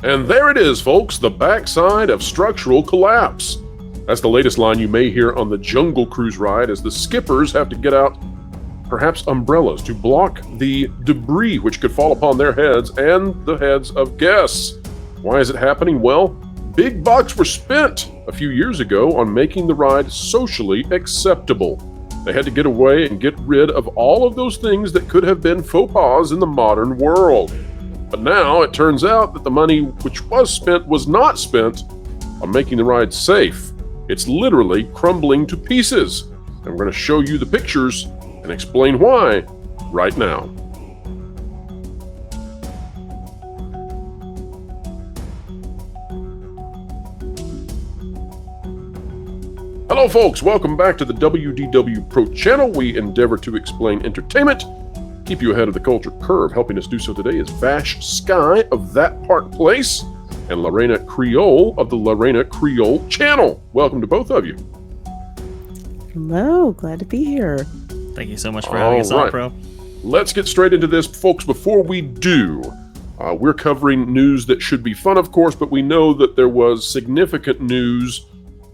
And there it is, folks, the backside of structural collapse. That's the latest line you may hear on the Jungle Cruise ride as the skippers have to get out perhaps umbrellas to block the debris which could fall upon their heads and the heads of guests. Why is it happening? Well, big bucks were spent a few years ago on making the ride socially acceptable. They had to get away and get rid of all of those things that could have been faux pas in the modern world. But now it turns out that the money which was spent was not spent on making the ride safe. It's literally crumbling to pieces. And we're going to show you the pictures and explain why right now. Hello folks, welcome back to the WDW Pro channel. We endeavor to explain entertainment, keep you ahead of the culture curve. Helping us do so today is Vash Sky of That Part Place and Lorena Creole of the Lorena Creole channel. Welcome to both of you. Hello, glad to be here. Thank you so much for having us on, Pro. Let's get straight into this, folks. Before we do, we're covering news that should be fun, of course, but we know that there was significant news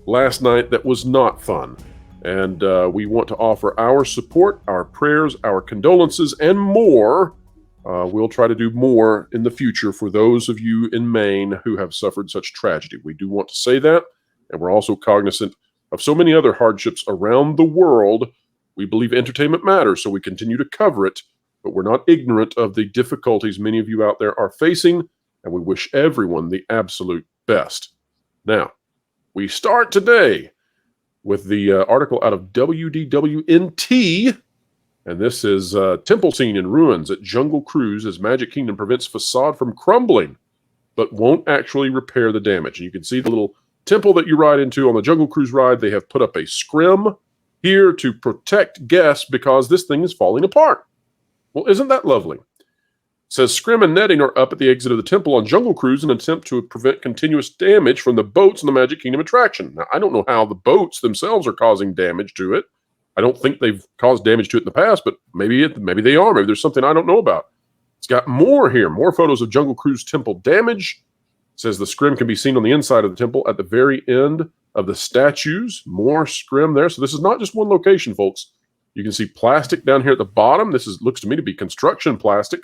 last night that was not fun. And we want to offer our support, our prayers, our condolences, and more. We'll try to do more in the future for those of you in Maine who have suffered such tragedy. We do want to say that, and we're also cognizant of so many other hardships around the world. We believe entertainment matters, so we continue to cover it, but we're not ignorant of the difficulties many of you out there are facing, and we wish everyone the absolute best. Now, we start today with the article out of WDWNT, and this is temple scene in ruins at Jungle Cruise as Magic Kingdom prevents facade from crumbling, but won't actually repair the damage. And you can see the little temple that you ride into on the Jungle Cruise ride. They have put up a scrim here to protect guests because this thing is falling apart. Well, isn't that lovely? It says scrim and netting are up at the exit of the temple on Jungle Cruise in an attempt to prevent continuous damage from the boats in the Magic Kingdom attraction. Now, I don't know how the boats themselves are causing damage to it. I don't think they've caused damage to it in the past, but maybe they are. Maybe there's something I don't know about. It's got more here, more photos of Jungle Cruise temple damage. It says the scrim can be seen on the inside of the temple at the very end of the statues. More scrim there. So this is not just one location, folks. You can see plastic down here at the bottom. This looks to me to be construction plastic.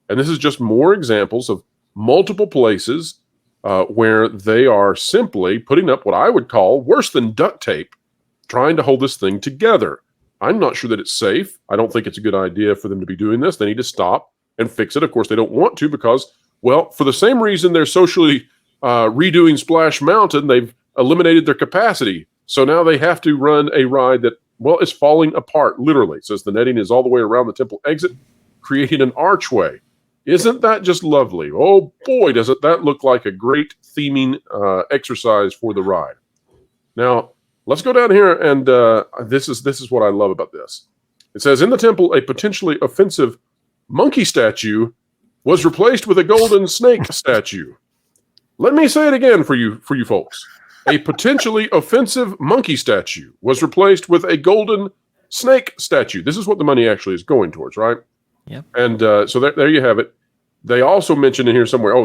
And this is just more examples of multiple places where they are simply putting up what I would call worse than duct tape, trying to hold this thing together. I'm not sure that it's safe. I don't think it's a good idea for them to be doing this. They need to stop and fix it. Of course, they don't want to because, well, for the same reason they're socially redoing Splash Mountain, they've eliminated their capacity. So now they have to run a ride that, well, is falling apart, literally. It says the netting is all the way around the temple exit, creating an archway. Isn't that just lovely? Oh, boy, does that look like a great theming exercise for the ride. Now, let's go down here, and this is what I love about this. It says, in the temple, a potentially offensive monkey statue was replaced with a golden snake statue. Let me say it again for you folks. A potentially offensive monkey statue was replaced with a golden snake statue. This is what the money actually is going towards, right? Yep. And so there you have it. They also mentioned in here somewhere,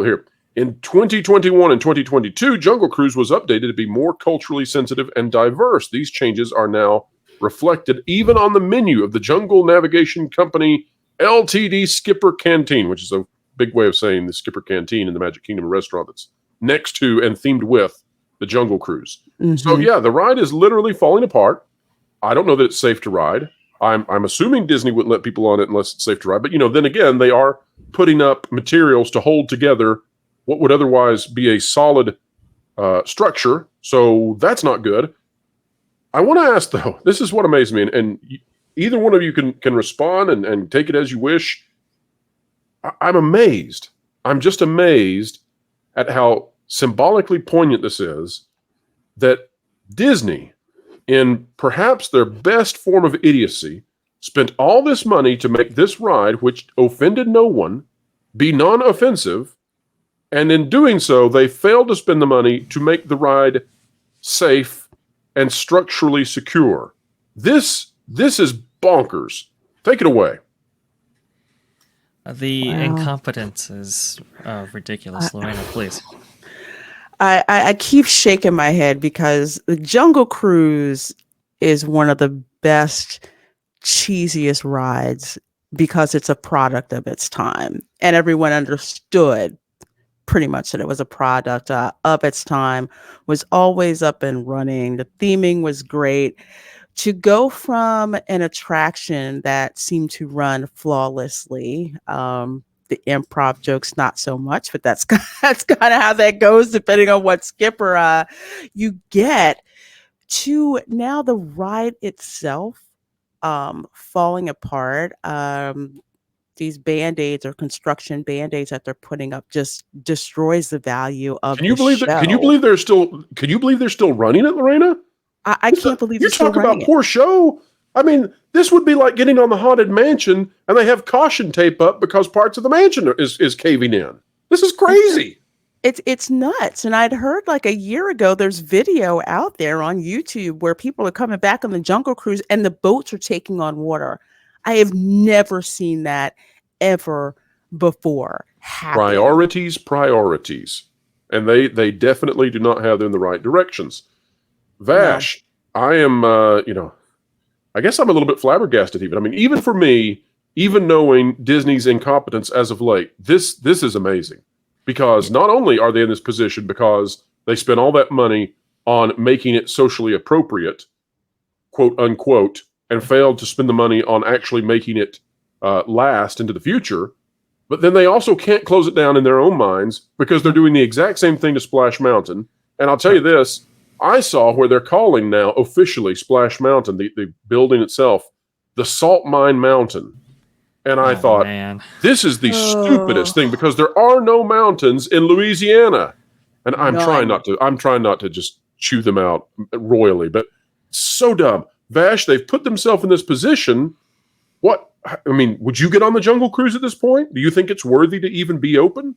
in 2021 and 2022, Jungle Cruise was updated to be more culturally sensitive and diverse. These changes are now reflected even on the menu of the Jungle Navigation Company LTD Skipper Canteen, which is a big way of saying the Skipper Canteen in the Magic Kingdom restaurant that's next to and themed with the Jungle Cruise. Mm-hmm. So yeah, the ride is literally falling apart. I don't know that it's safe to ride. I'm assuming Disney wouldn't let people on it unless it's safe to ride. But, then again, they are putting up materials to hold together what would otherwise be a solid structure. So that's not good. I want to ask, though, this is what amazed me. And either one of you can respond and take it as you wish. I'm amazed. I'm just amazed at how symbolically poignant this is that Disney, in perhaps their best form of idiocy, spent all this money to make this ride, which offended no one, be non-offensive, and in doing so, they failed to spend the money to make the ride safe and structurally secure. This is bonkers. Take it away. The incompetence is ridiculous. Lorena, please. I keep shaking my head because the Jungle Cruise is one of the best, cheesiest rides because it's a product of its time. And everyone understood pretty much that it was a product of its time, was always up and running. The theming was great. To go from an attraction that seemed to run flawlessly, the improv jokes not so much, but that's kind of how that goes depending on what skipper you get, to now the ride itself falling apart. These band-aids or construction band-aids that they're putting up just destroys the value of the show. Can you believe they're still running it, Lorena? I can't believe you talk about poor show. I mean, this would be like getting on the Haunted Mansion and they have caution tape up because parts of the mansion is caving in. This is crazy. It's nuts. And I'd heard like a year ago, there's video out there on YouTube where people are coming back on the Jungle Cruise and the boats are taking on water. I have never seen that ever before happen. Priorities. And they definitely do not have them in the right directions. Vash, no. I am, I guess I'm a little bit flabbergasted even. I mean, even for me, even knowing Disney's incompetence as of late, this is amazing. Because not only are they in this position because they spent all that money on making it socially appropriate, quote unquote, and failed to spend the money on actually making it last into the future, but then they also can't close it down in their own minds because they're doing the exact same thing to Splash Mountain. And I'll tell you this, I saw where they're calling now officially Splash Mountain, the building itself, the Salt Mine Mountain. And I thought, this is the stupidest thing because there are no mountains in Louisiana. And I'm trying not to just chew them out royally, but so dumb. Vash, they've put themselves in this position. Would you get on the Jungle Cruise at this point? Do you think it's worthy to even be open?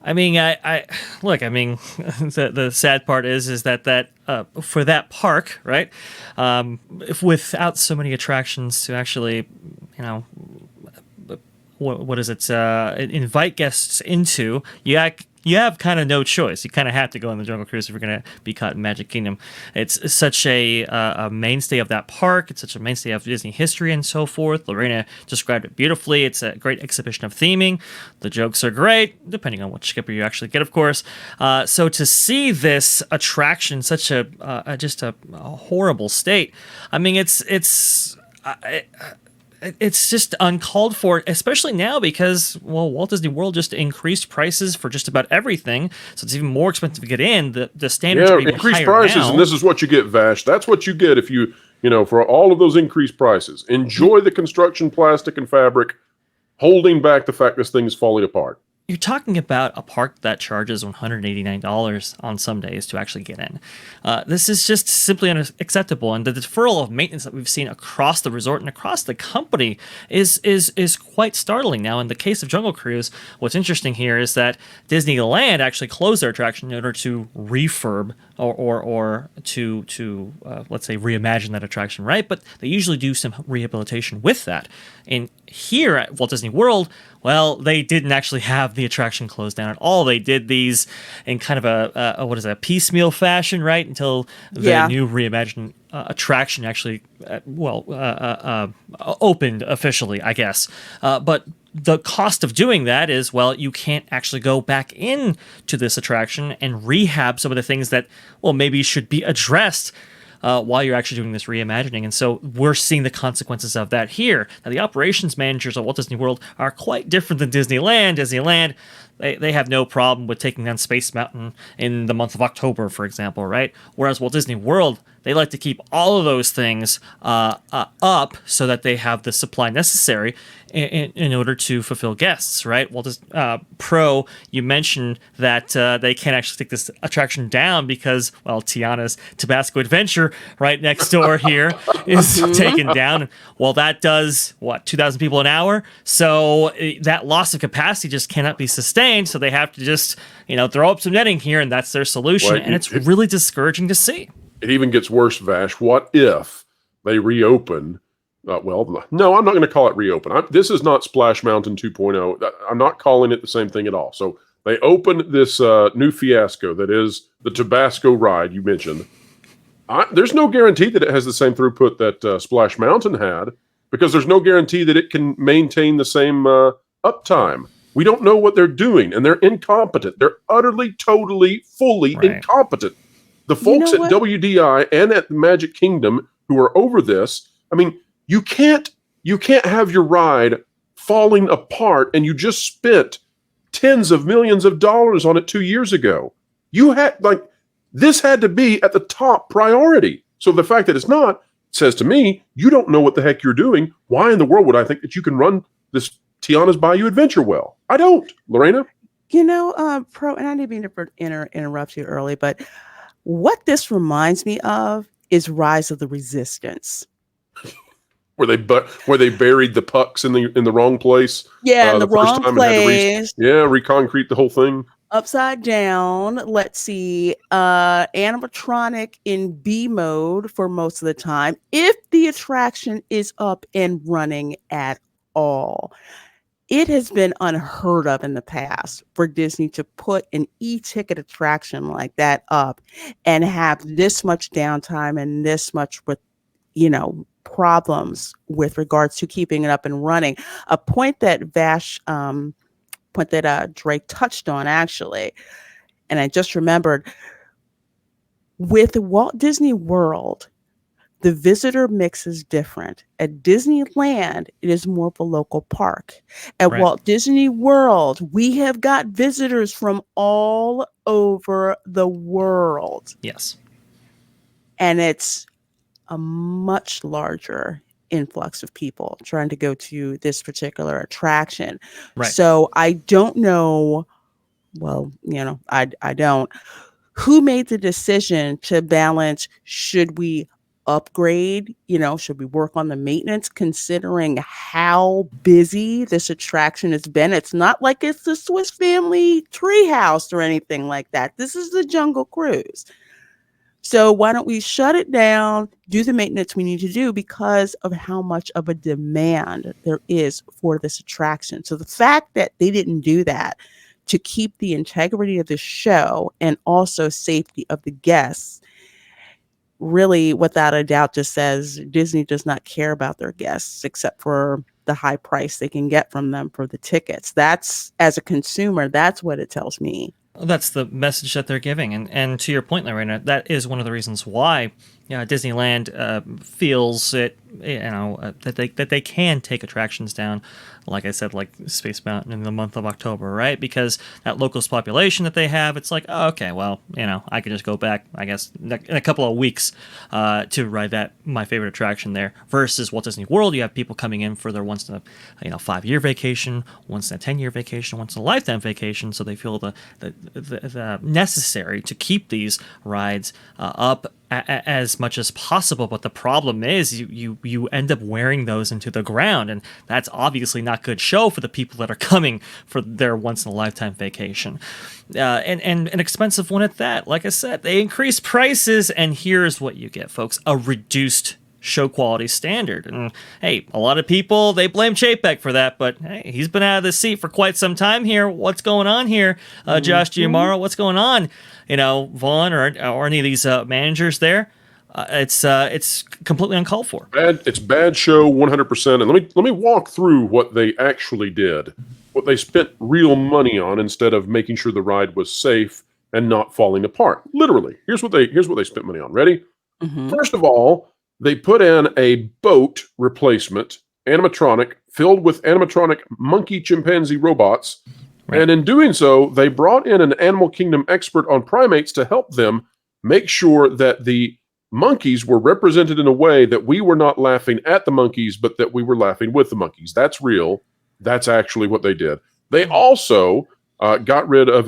I mean, I look. I mean, the sad part is that for that park, right? If without so many attractions to actually, what is it? Invite guests into, you have kind of no choice. You kind of have to go on the Jungle Cruise if you're going to be caught in Magic Kingdom. It's such a mainstay of that park. It's such a mainstay of Disney history and so forth. Lorena described it beautifully. It's a great exhibition of theming. The jokes are great, depending on which skipper you actually get, of course. So to see this attraction in such a horrible state, I mean, it's just uncalled for, especially now because, Walt Disney World just increased prices for just about everything, so it's even more expensive to get in. The standards are even increased higher prices, now. and this is what you get, Vash. That's what you get if you for all of those increased prices. Enjoy the construction, plastic, and fabric, holding back the fact this thing is falling apart. You're talking about a park that charges $189 on some days to actually get in. This is just simply unacceptable, and the deferral of maintenance that we've seen across the resort and across the company is quite startling. Now, in the case of Jungle Cruise, what's interesting here is that Disneyland actually closed their attraction in order to refurb or to let's say reimagine that attraction, right? But they usually do some rehabilitation with that. And here at Walt Disney World, well, they didn't actually have the attraction closed down at all. They did these in kind of a piecemeal fashion, right? Until the new reimagined attraction actually, opened officially, I guess. But the cost of doing that is, you can't actually go back in to this attraction and rehab some of the things that, maybe should be addressed while you're actually doing this reimagining. And so we're seeing the consequences of that here. Now, the operations managers at Walt Disney World are quite different than Disneyland. Disneyland, they have no problem with taking down Space Mountain in the month of October, for example, right? Whereas Walt Disney World, they like to keep all of those things up so that they have the supply necessary in order to fulfill guests, right? Pro, you mentioned that they can't actually take this attraction down because, Tiana's Tabasco Adventure right next door here is taken down. Well, that does, 2,000 people an hour? So that loss of capacity just cannot be sustained, so they have to just, throw up some netting here, and that's their solution, and it's really discouraging to see. It even gets worse, Vash. What if they reopen Well, no, I'm not going to call it reopen. This is not Splash Mountain 2.0. I'm not calling it the same thing at all. So they opened this new fiasco that is the Tabasco ride you mentioned. There's no guarantee that it has the same throughput that Splash Mountain had, because there's no guarantee that it can maintain the same uptime. We don't know what they're doing, and they're incompetent. They're utterly, totally, fully incompetent. The folks at WDI and at the Magic Kingdom who are over this, I mean, you can't have your ride falling apart, and you just spent tens of millions of dollars on it 2 years ago. This had to be at the top priority. So the fact that it's not says to me, you don't know what the heck you're doing. Why in the world would I think that you can run this Tiana's Bayou Adventure well? I don't, Lorena. Pro, and I didn't mean to interrupt you early, but what this reminds me of is Rise of the Resistance. Where they buried the pucks in the wrong place. Yeah, in the wrong place. Reconcrete the whole thing. Upside down. Let's see. Animatronic in B mode for most of the time, if the attraction is up and running at all. It has been unheard of in the past for Disney to put an e-ticket attraction like that up and have this much downtime and this much with, problems with regards to keeping it up and running. A point that Drake touched on, actually, and I just remembered, with Walt Disney World, the visitor mix is different. At Disneyland, it is more of a local park. At Walt Disney World, we have got visitors from all over the world. Yes. And it's a much larger influx of people trying to go to this particular attraction. Right. So I don't know, I don't, who made the decision to balance, should we upgrade, should we work on the maintenance, considering how busy this attraction has been? It's not like it's the Swiss Family Treehouse or anything like that. This is the Jungle Cruise. So why don't we shut it down, do the maintenance we need to do because of how much of a demand there is for this attraction. So the fact that they didn't do that to keep the integrity of the show and also safety of the guests, really, without a doubt, just says Disney does not care about their guests except for the high price they can get from them for the tickets. That's, as a consumer, that's what it tells me. That's the message that they're giving, and to your point, Lorena, that is one of the reasons why Disneyland feels it, that they can take attractions down, like I said, like Space Mountain in the month of October, right? Because that locals population that they have, it's like, oh, okay, well, I can just go back, I guess, in a couple of weeks to ride my favorite attraction there. Versus Walt Disney World, you have people coming in for their once in a 5-year vacation, once in a 10-year vacation, once in a lifetime vacation, so they feel the necessary to keep these rides up as much as possible. But the problem is you end up wearing those into the ground, and that's obviously not good show for the people that are coming for their once in a lifetime vacation, and an expensive one at that. Like I said, they increase prices, and here's what you get, folks: a reduced show quality standard. And hey, a lot of people, they blame Chapek for that, but hey, he's been out of the seat for quite some time here. What's going on here? Josh Giamaro, what's going on? Vaughn or any of these managers there, it's completely uncalled for. It's bad show 100%. And let me walk through what they actually did, what they spent real money on instead of making sure the ride was safe and not falling apart. Literally, here's what they spent money on. Ready? Mm-hmm. First of all, they put in a boat replacement animatronic filled with animatronic monkey chimpanzee robots. Right. And in doing so, they brought in an Animal Kingdom expert on primates to help them make sure that the monkeys were represented in a way that we were not laughing at the monkeys, but that we were laughing with the monkeys. That's real. That's actually what they did. They also got rid of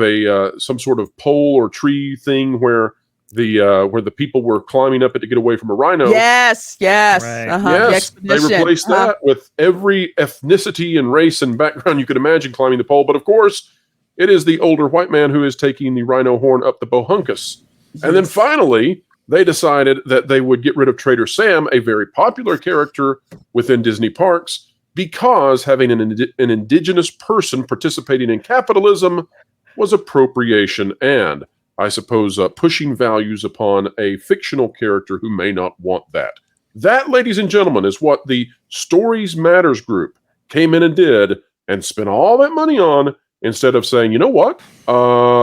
some sort of pole or tree thing where the people were climbing up it to get away from a rhino. Yes. Right. Yes, they replaced that with every ethnicity and race and background you could imagine climbing the pole. But of course, it is the older white man who is taking the rhino horn up the Bohunkus. Yes. And then finally, they decided that they would get rid of Trader Sam, a very popular character within Disney parks, because having an indigenous person participating in capitalism was appropriation and, I suppose, pushing values upon a fictional character who may not want that. That, ladies and gentlemen, is what the Stories Matters group came in and did and spent all that money on, instead of saying, you know what,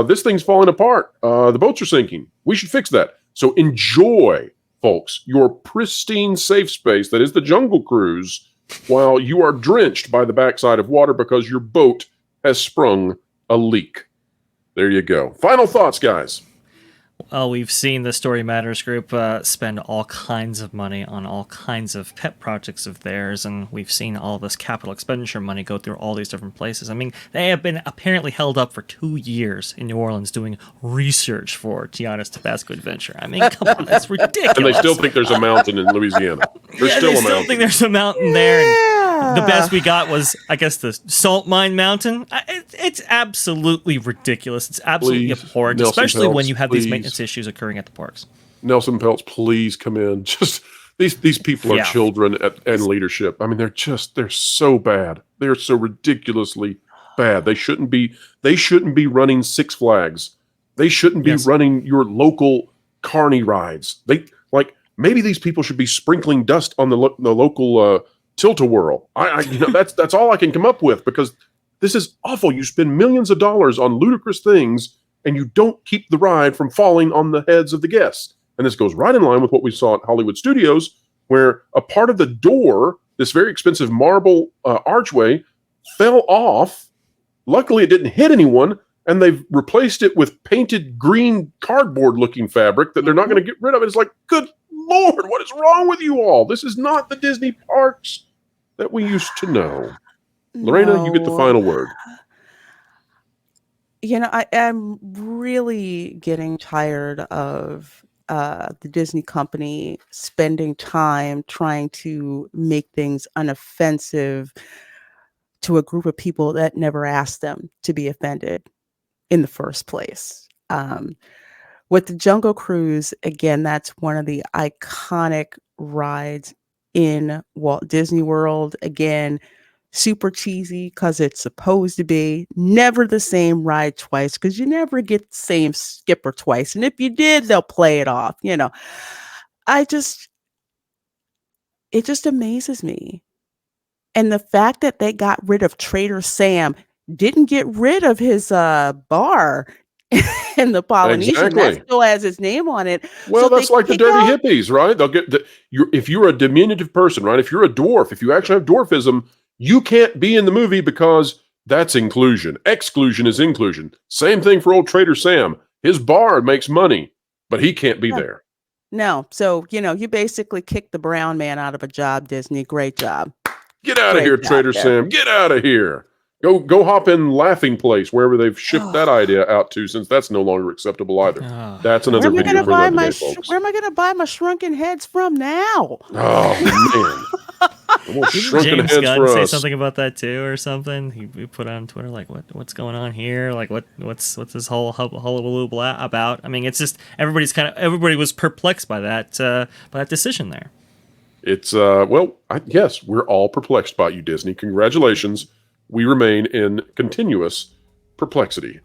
this thing's falling apart. The boats are sinking. We should fix that. So enjoy, folks, your pristine safe space that is the Jungle Cruise while you are drenched by the backside of water because your boat has sprung a leak. There you go. Final thoughts, guys. Well, we've seen the Story Matters group spend all kinds of money on all kinds of pet projects of theirs, and we've seen all this capital expenditure money go through all these different places. I mean, they have been apparently held up for 2 years in New Orleans doing research for Tiana's Tabasco Adventure. I mean, come on, that's ridiculous. And they still think there's a mountain in Louisiana. There's still a mountain. Still think there's a mountain there. And the best we got was, I guess, the Salt Mine Mountain. It's absolutely ridiculous. It's absolutely abhorrent, Nelson especially Peltz, when you have these please. maintenance issues occurring at the parks. Nelson Peltz, please come in. Just these people are children and leadership. I mean, they're so bad. They're so ridiculously bad. They shouldn't be running Six Flags. They shouldn't be running your local carny rides. Maybe these people should be sprinkling dust on the local tilt-a-whirl. That's all I can come up with, because this is awful. You spend millions of dollars on ludicrous things, and you don't keep the ride from falling on the heads of the guests. And this goes right in line with what we saw at Hollywood Studios, where a part of the door, this very expensive marble archway, fell off. Luckily, it didn't hit anyone, and they've replaced it with painted green cardboard-looking fabric that they're not going to get rid of. It's like, good Lord, what is wrong with you all? This is not the Disney parks that we used to know. Lorena, you get the final word. You know, I am really getting tired of the Disney company spending time trying to make things unoffensive to a group of people that never asked them to be offended in the first place. With the Jungle Cruise, again, that's one of the iconic rides in Walt Disney World. Again, super cheesy because it's supposed to be. Never the same ride twice, because you never get the same skipper twice. And if you did, they'll play it off. You know, it just amazes me. And the fact that they got rid of Trader Sam, didn't get rid of his bar in the Polynesian. Exactly. That still has his name on it. Well, that's like the dirty hippies, right? They'll get if you're a diminutive person, right? If you're a dwarf, if you actually have dwarfism, you can't be in the movie because that's inclusion. Exclusion is inclusion. Same thing for old Trader Sam. His bar makes money, but he can't be there. No. So, you basically kicked the brown man out of a job, Disney. Great job. Get out of here, Trader Sam. Get out of here. Go hop in Laughing Place, wherever they've shipped that idea out to, since that's no longer acceptable either. That's another video for another day, folks. Where am I going to buy my shrunken heads from now? Oh, man. Didn't James Gunn say something about that too, or something? He put on Twitter like, what's going on here? Like, what's this whole hullabaloo about? I mean, it's just everybody was perplexed by that decision there. It's yes, we're all perplexed by you, Disney. Congratulations. We remain in continuous perplexity.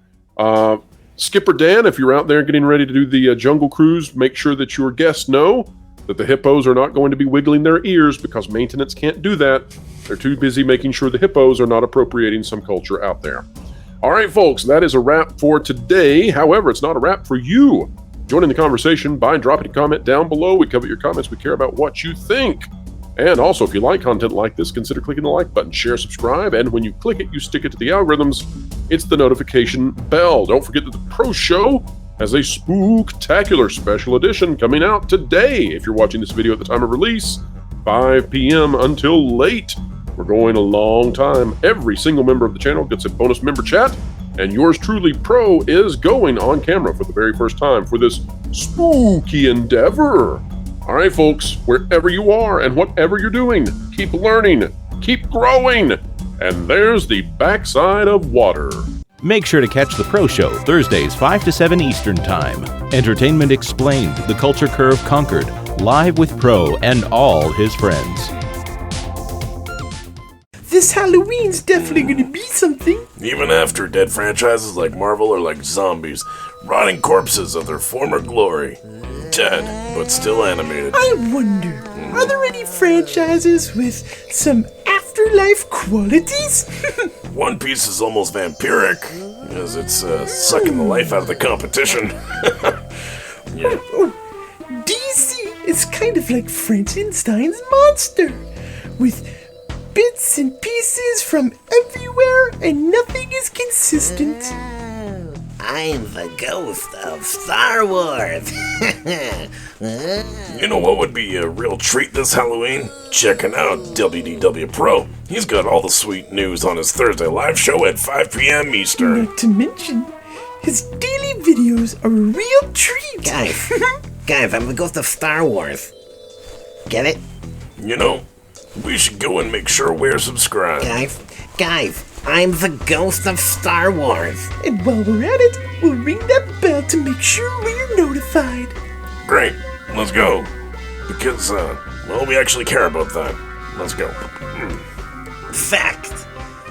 Skipper Dan, if you're out there getting ready to do the Jungle Cruise, make sure that your guests know that the hippos are not going to be wiggling their ears, because maintenance can't do that. They're too busy making sure the hippos are not appropriating some culture out there. All right, folks, that is a wrap for today. However, it's not a wrap for you. Join in the conversation by dropping a comment down below. We cover your comments. We care about what you think. And also, if you like content like this, consider clicking the like button, share, subscribe, and when you click it, you stick it to the algorithms. It's the notification bell. Don't forget that the Pro Show has a spooktacular special edition coming out today. If you're watching this video at the time of release, 5 p.m. until late. We're going a long time. Every single member of the channel gets a bonus member chat, and yours truly, Pro, is going on camera for the very first time for this spooky endeavor. All right, folks, wherever you are and whatever you're doing, keep learning, keep growing, and there's the backside of water. Make sure to catch the Pro Show Thursdays 5 to 7 Eastern Time. Entertainment Explained, The Culture Curve Conquered, live with Pro and all his friends. This Halloween's definitely gonna be something. Even after dead franchises like Marvel are like zombies, rotting corpses of their former glory. Dead, but still animated. I wonder, are there any franchises with some afterlife qualities? One Piece is almost vampiric, as it's sucking the life out of the competition. Yeah. DC is kind of like Frankenstein's monster, with bits and pieces from everywhere and nothing is consistent. I'm the ghost of Star Wars. You know what would be a real treat this Halloween? Checking out WDW Pro. He's got all the sweet news on his Thursday live show at 5 p.m. Eastern. Not to mention, his daily videos are a real treat. Guys, I'm the ghost of Star Wars. Get it? You know, we should go and make sure we're subscribed. Guys, I'm the ghost of Star Wars. And while we're at it, we'll ring that bell to make sure we're notified. Great, let's go. Because, well, we actually care about that. Let's go. Fact.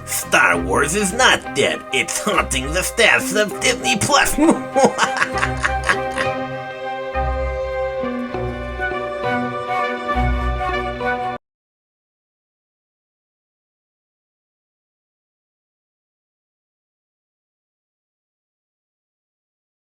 Star Wars is not dead. It's haunting the staffs of Disney Plus.